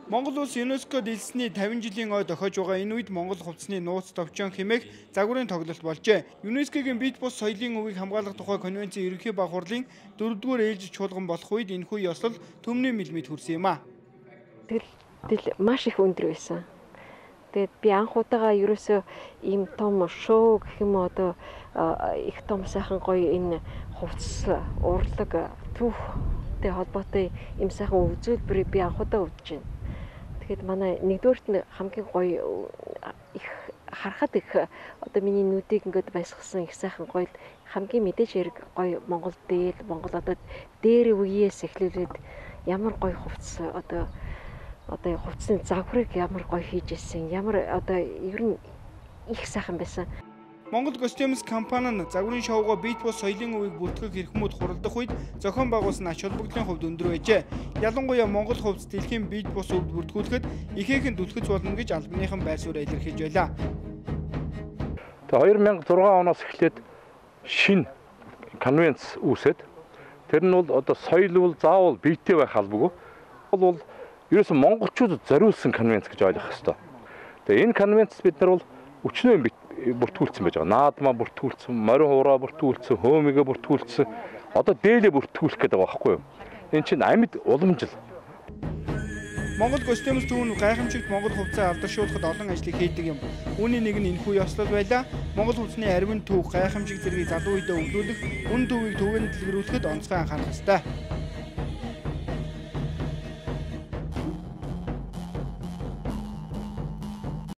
Монгол улс ЮНЕСКО дэлгэсний 50 жилийн ой дохиож байгаа энэ үед Монгол хувцсны нууц товчон хэмээх загварын тоглолт болжээ. ЮНЕСКОгийн бит бус соёлын өвийг хамгаалах тухай конвенцийн ерөнхий баг хурлын 4-р ээлжид чуулган болох үед энэхүү ёслол төмний мэлмид хүрсэн юм а. Тэгэл маш их өндөр байсан. Тэгээд би анх удаага ерөөсөө ийм том шоу гэх юм одоо их том сайхан гоё энэ хувцас урлаг түүхтэй холбоотой ийм сайхан үзүүлбэрийг би анх удаа үзэж байна. Тэгэхэд манай нэгдүгээрт нь хамгийн гоё их харахад их одоо миний нүдийг ингээд баясгасан их сайхан гоё хамгийн мэдээж хэрэг гоё Монгол дээл Монгол одоо дээр үеэс эхлүүлээд ямар гоё хувцас одоо хувцсны загварыг ямар гоё хийж ирсэн ямар одоо ер нь их сайхан байсан. Монгол Костюмс компани нь загварын шоугоо бит бус соёлын өвийг бүртгэх эрхмүүд хуралдах үед зохион байгуулсан ач холбогдлын хувьд өндөр байжээ. Ялангуяа Монгол хувцас дэлхийн бит бус өвд бүртгүүлэхэд ихээхэн түлхэж болно гэж албаныхан байр суурь илэрхийлж байлаа. Тэгээ 2006 оноос эхлээд шинэ конвенц үүсээд тэр нь бол одоо соёл бол заавал биетэй байх албагүй. Бол ерөөсөн монголчуудад зориулсан конвенц гэж ойлгох ёстой. Тэгээ энэ конвенцэд бид нар бол өчнөө бүртгүүлсэн байж байгаа. Наадмаа бүртгүүлсэн, морин хураа бүртгүүлсэн, хөөмигээ бүртгүүлсэн. Одоо дээлээ бүртгүүлэх гэдэг байгаа байхгүй юу? Энэ чинь амьд уламжил. Монгол Костюмс түүн гайхамшигт Монгол хувцас алдаршуулахад олон ажлыг хийдэг юм. Үүний нэг нь энэхүү ёслол байлаа. Монгол хувцсны ариун түүх, гайхамшиг зэргийг залуу үедээ өвлүүлэх, үн төвийг түгээн дэлгэрүүлэхэд онцгой анхаарах ёстой.